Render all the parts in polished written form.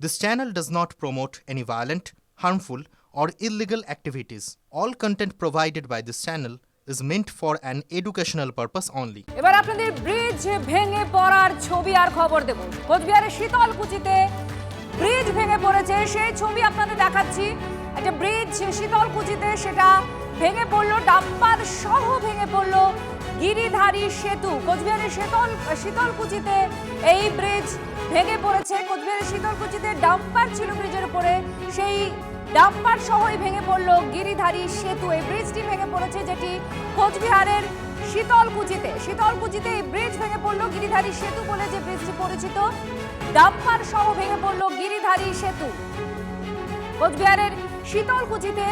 This channel does not promote any violent, harmful, or illegal activities. All content provided by this channel is meant for an educational purpose only. এবার আপনাদের bridge ভেঙে পড়ার ছবি আর খবর দেব। কোচবিহারের শীতলকুচিতে bridge ভেঙে পড়েছে, সেই ছবি আপনাদের দেখাচ্ছি। একটা ব্রিজ শীতলকুচিতে সেটা ভেঙে পড়লো, ডাম্পার সহ ভেঙে পড়লো গিরিধারী সেতু। কোচবিহারের শীতলকুচিতে এই ব্রিজ ভেঙে পড়েছে। কোচবিহারের শীতলকুচিতে ডাম্পার ছিল ব্রিজের উপরে, সেই ডাম্পার সহই ভেঙে পড়লো গিরিধারী সেতু। এই ব্রিজটি ভেঙে পড়েছে, যেটি কোচবিহারের শীতলকুচিতে এই ব্রিজ ভেঙে পড়লো গিরিধারী সেতু বলে যে ব্রিজটি পরিচিত। ডাম্পার সহ ভেঙে পড়লো গিরিধারী সেতু। কোচবিহারের শীতলকুচিতে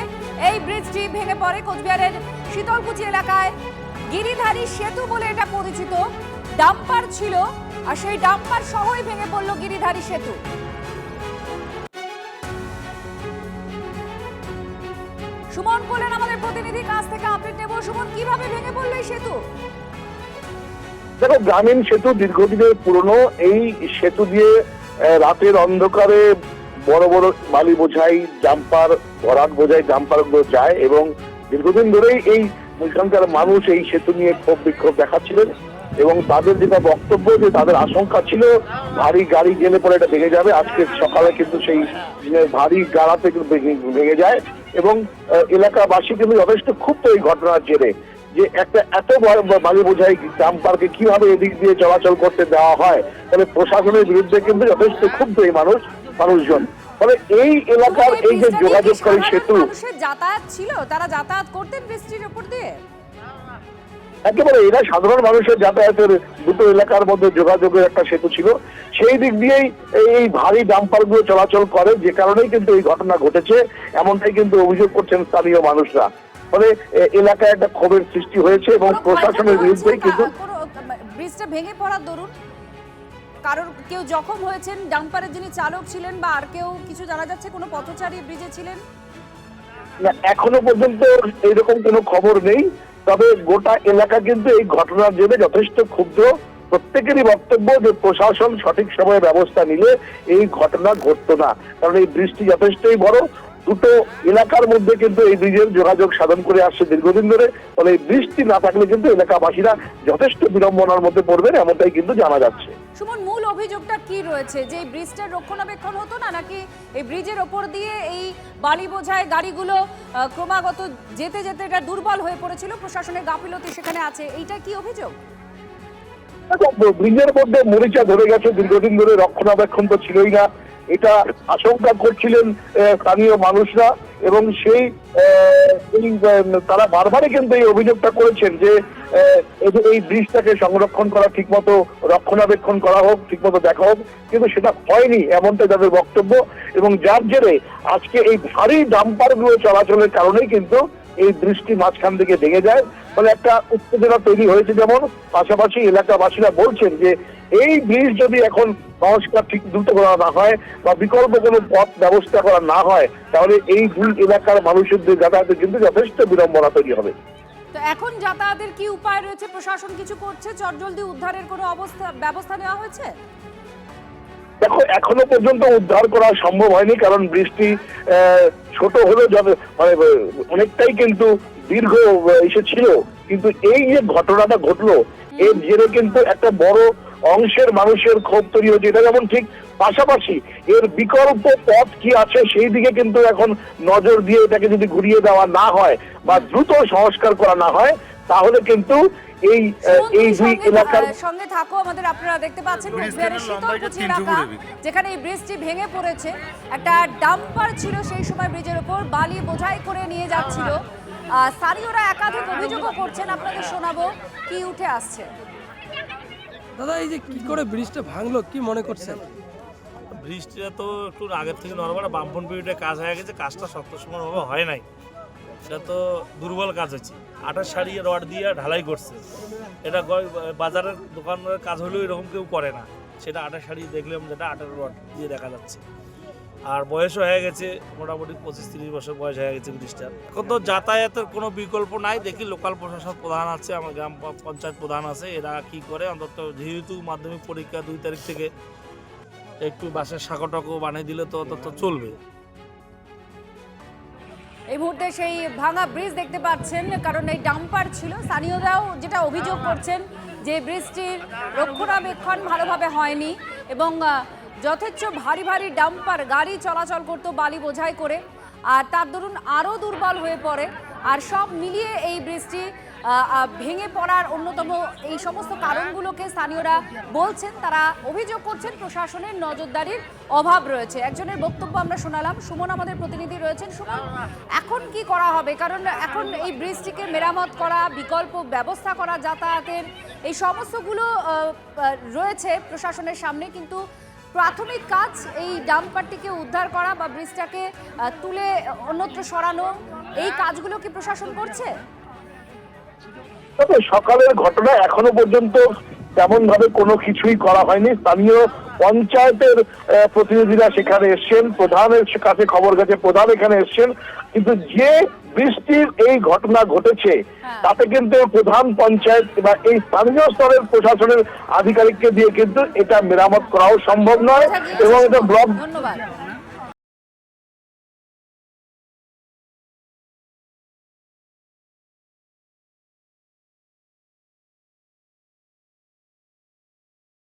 এই ব্রিজটি ভেঙে পড়ে। কোচবিহারের শীতলকুচি এলাকায় গিরিধারী সেতু বলে এটা পরিচিত। ডাম্পার ছিল, আর সেই ডাম্পার সহই ভেঙে পড়লো গিরিধারী সেতু। সুমন বললেন আমাদের প্রতিনিধি, কাছ থেকে আপডেট নেব। সুমন, কিভাবে ভেঙে পড়লো এই সেতু? দেখো, গ্রামীণ সেতু দীর্ঘদিনের পুরনো। এই সেতু দিয়ে রাতের অন্ধকারে বড় বড় বালি বোঝাই জাম্পার, ভরাট বোঝাই জাম্পার গুলো যায় এবং দীর্ঘদিন ধরেই এই এখানকার মানুষ এই সেতু নিয়ে ক্ষোভ বিক্ষোভ দেখাচ্ছিলেন এবং তাদের যেটা বক্তব্য, যে তাদের আশঙ্কা ছিল ভারী গাড়ি গেলে পরে এটা ভেঙে যাবে। আজকে সকালে কিন্তু সেই ভারী গাড়াতে ভেঙে যায় এবং এলাকাবাসী কিন্তু যথেষ্ট ক্ষুব্ধ এই ঘটনার জেরে, যে একটা এত বড় বালি বোঝাই ডাম্পারকে কিভাবে এদিক দিয়ে চলাচল করতে দেওয়া হয়। তবে প্রশাসনের বিরুদ্ধে কিন্তু যথেষ্ট ক্ষুব্ধ এই মানুষজন। ফলে এই এলাকার এই যে যোগাযোগকারী সেতু, যাতায়াত ছিল, তারা যাতায়াত করতেন বৃষ্টির উপর দিয়ে। একেবারে এরা সাধারণ মানুষের যাতায়াতের দুটো এলাকার মধ্যে যোগাযোগের একটা সেতু ছিল, সেই দিক দিয়েই এই ভারী ডাম্পার গুলো চলাচল করে, যে কারণেই কিন্তু এই ঘটনা ঘটেছে, এমনটাই কিন্তু অভিযোগ করছেন স্থানীয় মানুষরা। ফলে এলাকায় একটা ক্ষোভের সৃষ্টি হয়েছে এবং প্রশাসনের বিরুদ্ধে কিন্তু ব্রিজটা ভেঙে পড়ার দরুন কারণ কেউ জখম হয়েছেন, ডাম্পারের যিনি চালক ছিলেন বা আর কেউ কিছু জানা যাচ্ছে? কোনো পথচারী ব্রিজে ছিলেন না, এখনো পর্যন্ত এইরকম কোনো খবর নেই। তবে গোটা এলাকা কিন্তু এই ঘটনার জন্য যথেষ্ট ক্ষুব্ধ। প্রত্যেকেরই বক্তব্য যে প্রশাসন সঠিক সময়ে ব্যবস্থা নিলে এই ঘটনা ঘটতো না, কারণ এই ব্রিজটি যথেষ্টই বড়। দুটো এলাকার মধ্যে কিন্তু এই ব্রিজের যোগাযোগ সাধন করে আসছে দীর্ঘদিন ধরে। ফলে এই ব্রিজটি না থাকলে কিন্তু এলাকাবাসীরা যথেষ্ট বিড়ম্বনার মধ্যে পড়বেন, এমনটাই কিন্তু জানা যাচ্ছে। সুমন, মূল অভিযোগটা কি রয়েছে? যে এই ব্রিজটার রক্ষণাবেক্ষণ হতো না, নাকি এই ব্রিজের ওপর দিয়ে এই বালি বোঝায় গাড়িগুলো ক্রমাগত যেতে যেতে এটা দুর্বল হয়ে পড়েছিল, প্রশাসনের গাফিলতি সেখানে আছে, এইটা কি অভিযোগ? ব্রিজের মধ্যে মরিচা ধরে গেছে দীর্ঘদিন ধরে, রক্ষণাবেক্ষণ তো ছিলই না, এটা আশঙ্কা করছিলেন স্থানীয় মানুষরা এবং তারা বারবারই কিন্তু এই অভিযোগটা করেছেন যে এই ব্রিজটাকে সংরক্ষণ করা, ঠিকমতো রক্ষণাবেক্ষণ করা হোক, ঠিকমতো দেখা হোক, কিন্তু সেটা হয়নি, এমনটা তাদের বক্তব্য। এবং যার জেরে আজকে এই ভারী ডাম্পার গুলো চলাচলের কারণেই কিন্তু এই ব্রিজটি মাঝখান থেকে ভেঙে যায়। ফলে একটা উত্তেজনা তৈরি হয়েছে। যেমন পাশাপাশি এলাকাবাসীরা বলছেন যে এই ব্রিজ যদি এখন সংস্কার ঠিক দ্রুত করা না হয় বা বিকল্প কোনো পথ ব্যবস্থা করা না হয়, তাহলে এই দুই এলাকার মানুষের যাতায়াতে কিন্তু যথেষ্ট বিড়ম্বনা তৈরি হবে। তো এখন যাতায়াতের কি উপায় রয়েছে? প্রশাসন কিছু করছে? চটজলদি উদ্ধারের কোনো ব্যবস্থা নেওয়া হয়েছে? দেখো, এখনো পর্যন্ত উদ্ধার করা সম্ভব হয়নি, কারণ বৃষ্টি ছোট হলেও মানে অনেকটাই কিন্তু দীর্ঘ এসেছিল। কিন্তু এই যে ঘটনাটা ঘটলো, এর জেরে কিন্তু একটা বড় অংশের মানুষের ক্ষোভ তৈরি হয়েছে। এটা যেমন ঠিক, পাশাপাশি এর বিকল্প পথ কি আছে সেই দিকে কিন্তু এখন নজর দিয়ে এটাকে যদি ঘুরিয়ে দেওয়া না হয় বা দ্রুত সংস্কার করা না হয়, তাহলে কিন্তু এই দুই এলাকার সঙ্গে থাকো আমাদের। আপনারা দেখতে পাচ্ছেন কোচবিহারের শীতলকুচি এলাকা, যেখানে এই ব্রিজটি ভেঙে পড়েছে। একটা ডাম্পার ছিল সেই সময় ব্রিজের উপর, বালি বোঝাই করে নিয়ে যাচ্ছিল। স্থানীয়রা একাধিক অভিযোগও করছেন, আপনাদের শোনাবো কি উঠে আসছে। দাদা, এই যে কি করে ব্রিজটা ভাঙলো, কি মনে করছেন? ব্রিজটা তো একটু আগের থেকে নর্মাল বামপন পিরিয়ডে কাজ হয়ে গেছে, কাজটা শক্ত সমানভাবে হয় নাই, এটা তো দুর্বল কাজ হচ্ছে। আটার শাড়ি রড দিয়ে ঢালাই করছে, এটা বাজারের দোকানের কাজ হলেও এরকম কেউ করে না। সেটা আটার শাড়ি দেখলাম, যেটা আটার রড দিয়ে দেখা যাচ্ছে। আর বয়সও হয়ে গেছে, মোটামুটি 25-30 বছর বয়স হয়ে গেছে ব্রিজটার। এখন তো যাতায়াতের কোনো বিকল্প নাই। দেখি লোকাল প্রশাসন প্রধান আছে, আমার গ্রাম পঞ্চায়েত প্রধান আছে, এরা কি করে। অন্তত যেহেতু মাধ্যমিক পরীক্ষা 2 তারিখ থেকে একটু বাঁশের সাঁকো টাকো বানিয়ে দিলে তো তো চলবে। এই মুহূর্তে সেই ভাঙা ব্রিজ দেখতে পাচ্ছেন, কারণ এই ডাম্পার ছিল। স্থানীয়রাও যেটা অভিযোগ করছেন যে ব্রিজটির রক্ষণাবেক্ষণ ভালোভাবে হয়নি এবং যথেচ্ছ ভারী ভারী ডাম্পার গাড়ি চলাচল করতো বালি বোঝাই করে, আর তার দরুন আরও দুর্বল হয়ে পড়ে। আর সব মিলিয়ে এই ব্রিজটি ভেঙে পড়ার অন্যতম এই সমস্ত কারণগুলোকে স্থানীয়রা বলছেন। তারা অভিযোগ করছেন প্রশাসনের নজরদারির অভাব রয়েছে। একজনের বক্তব্য আমরা শোনালাম। সুমন আমাদের প্রতিনিধি রয়েছেন। সুমন, এখন কি করা হবে? কারণ এখন এই ব্রিজটিকে মেরামত করা, বিকল্প ব্যবস্থা করা, যাতায়াতের এই সমস্তগুলো রয়েছে প্রশাসনের সামনে, কিন্তু প্রাথমিক কাজ এই ডাম্পারটিকে উদ্ধার করা বা ব্রিজটাকে তুলে অন্যত্র সরানো, এই কাজগুলো কি প্রশাসন করছে? সকালের ঘটনা এখনো পর্যন্ত তেমন ভাবে কোনো কিছুই করা হয়নি। স্থানীয় পঞ্চায়েতের প্রতিনিধিরা সেখানে এসছেন, প্রধানের কাছে খবর গেছে, প্রধান এখানে এসছেন, কিন্তু যে বৃষ্টির এই ঘটনা ঘটেছে তাতে কিন্তু প্রধান পঞ্চায়েত বা এই স্থানীয় স্তরের প্রশাসনের আধিকারিককে দিয়ে কিন্তু এটা মেরামত করাও সম্ভব নয় এবং এটা ব্লক ধন্যবাদ।